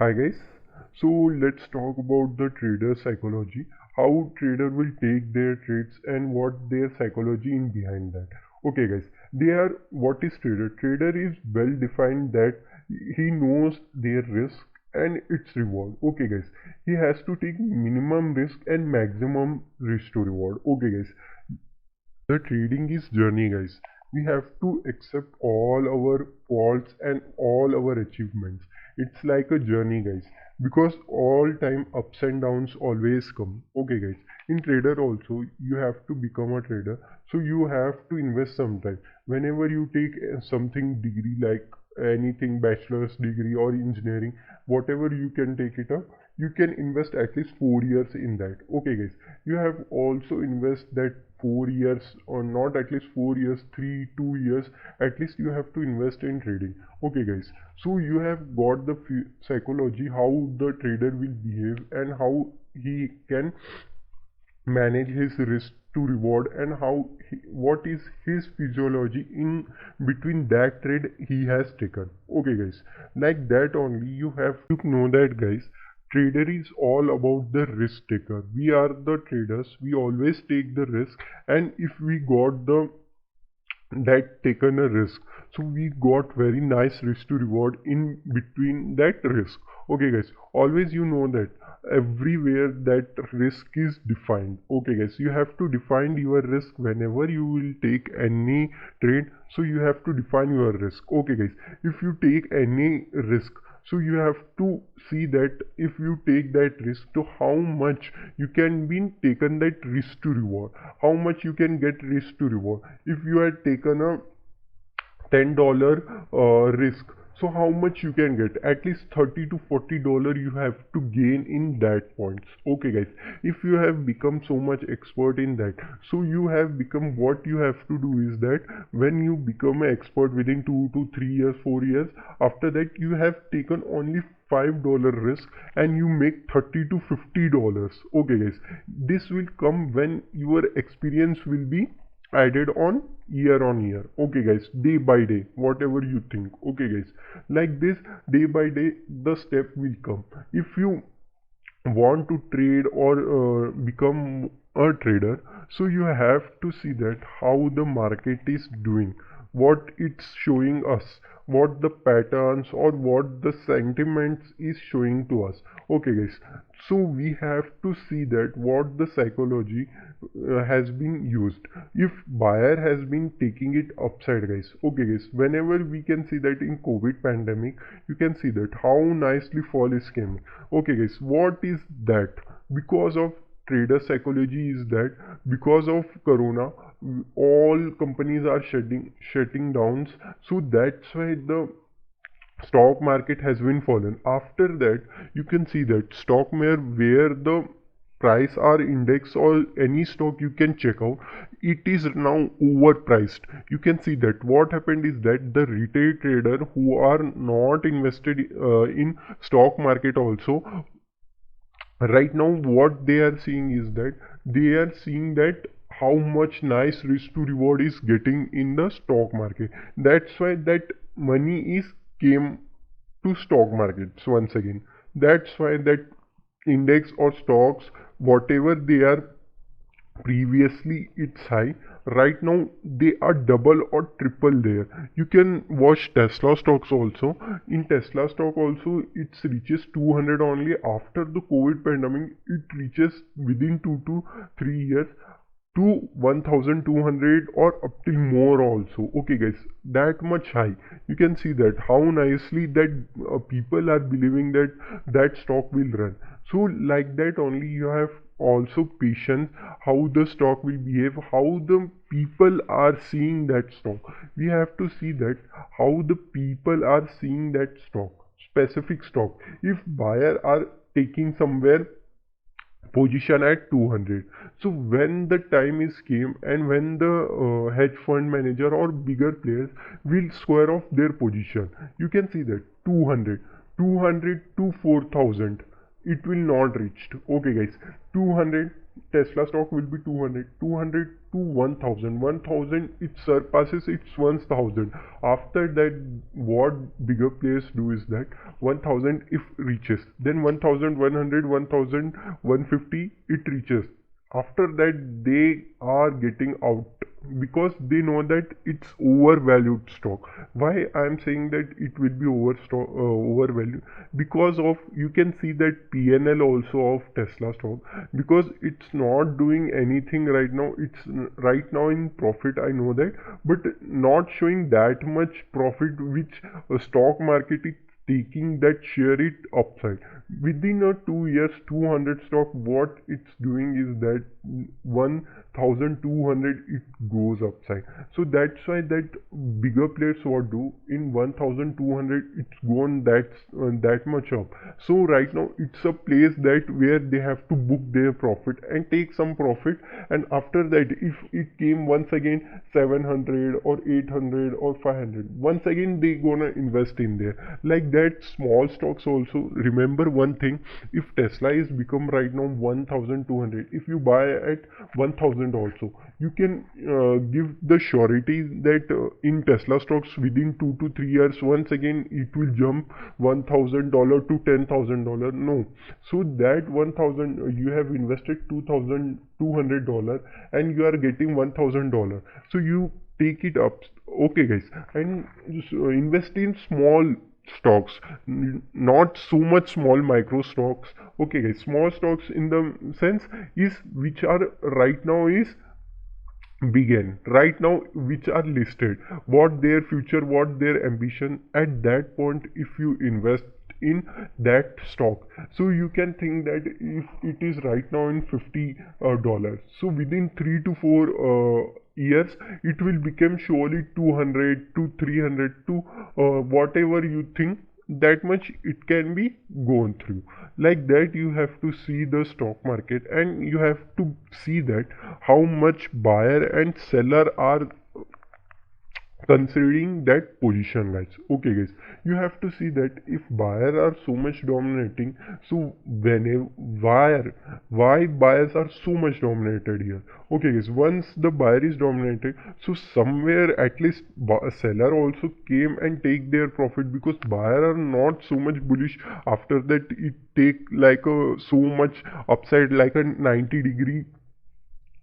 Hi guys, so let's talk about the trader psychology, how trader will take their trades and what their psychology in behind that. Okay guys, what is trader? Trader is well defined that he knows their risk and its reward. Okay guys, he has to take minimum risk and maximum risk to reward. Okay guys, the trading is journey guys. We have to accept all our faults and all our achievements. It's like a journey guys, because all time ups and downs always come. Okay guys, in trader also you have to become a trader, so you have to invest some time. Whenever you take something degree like anything, bachelor's degree or engineering, whatever you can take it up, you can invest at least 4 years in that. Okay guys, you have also invest that 4 years, or not at least 4 years, 3 2 years at least you have to invest in trading. Okay guys, so you have got the psychology how the trader will behave and how he can manage his risk to reward, and what is his physiology in between that trade he has taken. Okay guys, like that only you have to know that guys, trader is all about the risk taker. We are the traders, we always take the risk, and if we got the that taken a risk, so we got very nice risk to reward in between that risk. Okay guys, always you know that everywhere that risk is defined. Okay guys, you have to define your risk whenever you will take any trade, so you have to define your risk. Okay guys, if you take any risk, so you have to see that if you take that risk, to how much you can be taken that risk to reward, how much you can get risk to reward. If you had taken a $10 risk, so how much you can get? At least $30 to $40 you have to gain in that points. Okay guys, if you have become so much expert in that, so you have become, what you have to do is that when you become an expert within 2 to 3 years, 4 years, after that you have taken only $5 risk and you make $30 to $50. Okay guys, this will come when your experience will be added on year. Okay guys, day by day, whatever you think. Okay guys, like this, day by day the step will come. If you want to trade or become a trader, so you have to see that how the market is doing, what it's showing us, what the patterns or what the sentiments is showing to us. Okay guys, so we have to see that what the psychology has been used. If buyer has been taking it upside guys, okay guys, whenever we can see that in COVID pandemic, you can see that how nicely fall is coming. Okay guys, what is that? Because of trader psychology is that because of corona, all companies are shutting down, so that's why the stock market has been fallen. After that you can see that stock market where the price or index or any stock you can check out, it is now overpriced. You can see that what happened is that the retail trader who are not invested in stock market also, right now what they are seeing is that they are seeing that how much nice risk to reward is getting in the stock market. That's why that money is came to stock markets once again. That's why that index or stocks, whatever they are previously it's high, right now they are double or triple there. You can watch Tesla stocks also. In Tesla stock also it reaches 200 only. After the COVID pandemic it reaches within 2 to 3 years to 1200 or up till more also. Okay guys, that much high. You can see that how nicely that people are believing that that stock will run. So like that only you have also patience, how the stock will behave, how the people are seeing that stock. We have to see that how the people are seeing that stock, specific stock. If buyer are taking somewhere position at 200, so when the time is came and when the hedge fund manager or bigger players will square off their position, you can see that 200 to 4000 it will not reach. Okay guys, 200 Tesla stock will be 200 to 1000. It surpasses its 1000. After that, what bigger players do is that 1000 if reaches, then 1100, 1150 it reaches. After that they are getting out because they know that it's overvalued stock. Why I am saying that it will be overvalued? Because of, you can see that PNL also of Tesla stock, because it's not doing anything right now. It's right now in profit, I know that, but not showing that much profit which a stock market is taking that share it upside. Within a 2 years, 200 stock, what it's doing is that 1200 it goes upside. So that's why that bigger players what do, in 1200 it's gone that much up. So right now it's a place that where they have to book their profit and take some profit, and after that if it came once again 700 or 800 or 500, once again they gonna invest in there. Like that small stocks also. Remember one thing, if Tesla is become right now 1200, if you buy at 1000 also, you can give the surety that in Tesla stocks within 2 to 3 years once again it will jump $1000 to $10,000. No. So that 1000, you have invested $2200 and you are getting $1000, so you take it up. Okay guys, and invest in small stocks, not so much small micro stocks. Okay guys, small stocks in the sense is which are right now is begin right now, which are listed, what their future, what their ambition. At that point if you invest in that stock, so you can think that if it is right now in $50, so within 3 to 4 years it will become surely 200 to 300 to whatever you think, that much it can be gone through. Like that you have to see the stock market, and you have to see that how much buyer and seller are considering that position, guys. Okay guys, you have to see that if buyer are so much dominating, so whenever why buyers are so much dominated here. Okay guys, once the buyer is dominated, so somewhere at least seller also came and take their profit, because buyer are not so much bullish. After that it take like a so much upside, like a 90-degree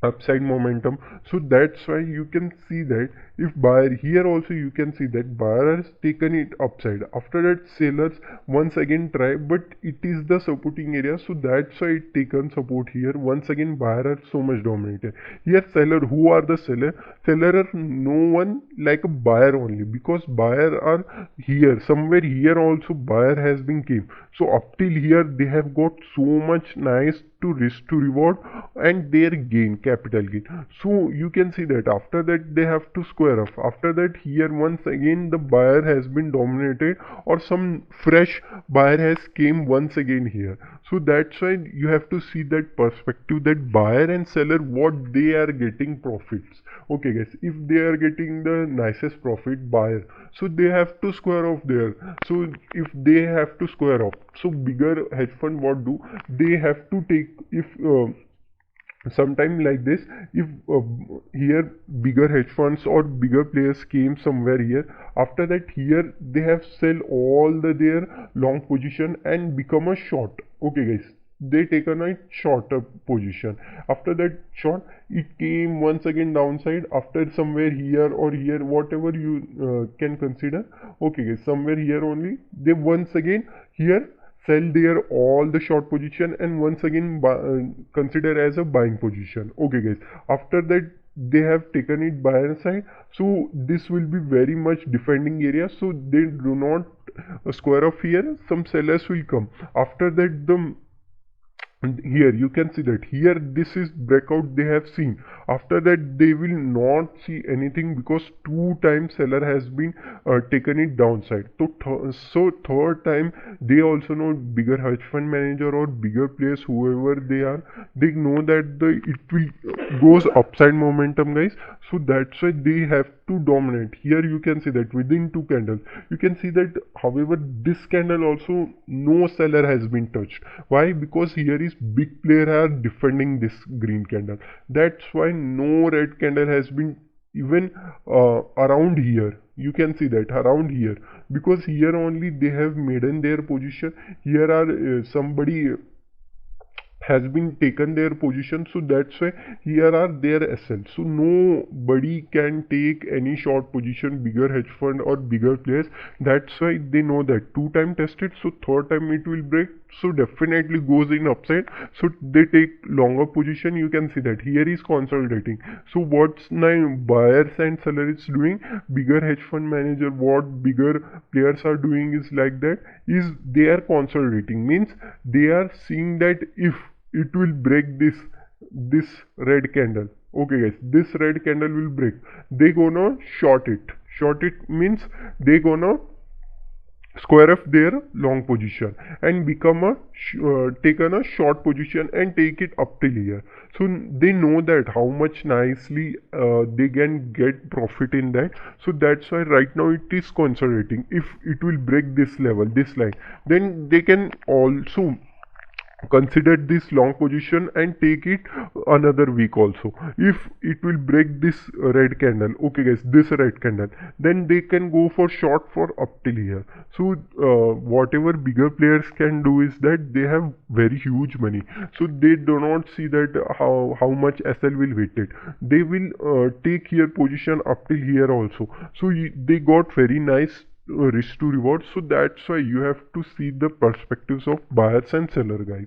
upside momentum. So that's why you can see that if buyer here also, you can see that buyer has taken it upside. After that sellers once again try, but it is the supporting area, so that's why it taken support here. Once again buyer are so much dominated here. Seller, who are the seller are no one like a buyer only, because buyer are here, somewhere here also buyer has been came. So up till here they have got so much nice to risk to reward and their gain, capital gain. So you can see that after that they have to square off. After that here once again the buyer has been dominated, or some fresh buyer has came once again here. So that's why you have to see that perspective, that buyer and seller what they are getting profits. Okay guys, if they are getting the nicest profit, buyer, so they have to square off there. So if they have to square off, so bigger hedge fund what do, they have to take, if sometime like this, if here bigger hedge funds or bigger players came somewhere here, after that here they have sell all their long position and become a short. Okay guys, they taken a shorter position. After that short, it came once again downside after somewhere here or here, whatever you can consider. Okay guys, somewhere here only they once again here sell their all the short position and once again consider as a buying position. Okay guys, after that they have taken it buyer side, so this will be very much defending area, so they do not square off here. Some sellers will come. After that the here you can see that here this is breakout they have seen. After that they will not see anything, because 2 times seller has been taken it downside. So third time they also know, bigger hedge fund manager or bigger players whoever they are, they know that it will goes upside momentum, guys. So that's why they have to dominate. Here you can see that within two candles you can see that, however, this candle also no seller has been touched. Why? Because here is big player are defending this green candle. That's why no red candle has been even around here. You can see that around here, because here only they have made in their position. Here are somebody has been taken their position, so that's why here are their SL. So nobody can take any short position, bigger hedge fund or bigger players. That's why they know that two time tested, so third time it will break, so definitely goes in upside, so they take longer position. You can see that here is consolidating. So what's now buyers and sellers doing, bigger hedge fund manager, what bigger players are doing is like that, is they are consolidating, means they are seeing that if it will break this red candle, okay guys, this red candle will break, they gonna short it. Short it means they gonna square off their long position and become a taken a short position and take it up till here. So they know that how much nicely they can get profit in that. So that's why right now it is consolidating. If it will break this level, this line, then they can also consider this long position and take it another week also. If it will break this red candle, okay guys, this red candle, then they can go for short for up till here. So whatever bigger players can do is that they have very huge money, so they do not see that how much SL will hit it. They will take here position up till here also. So they got very nice risk to reward. So that's why you have to see the perspectives of buyers and seller, guys.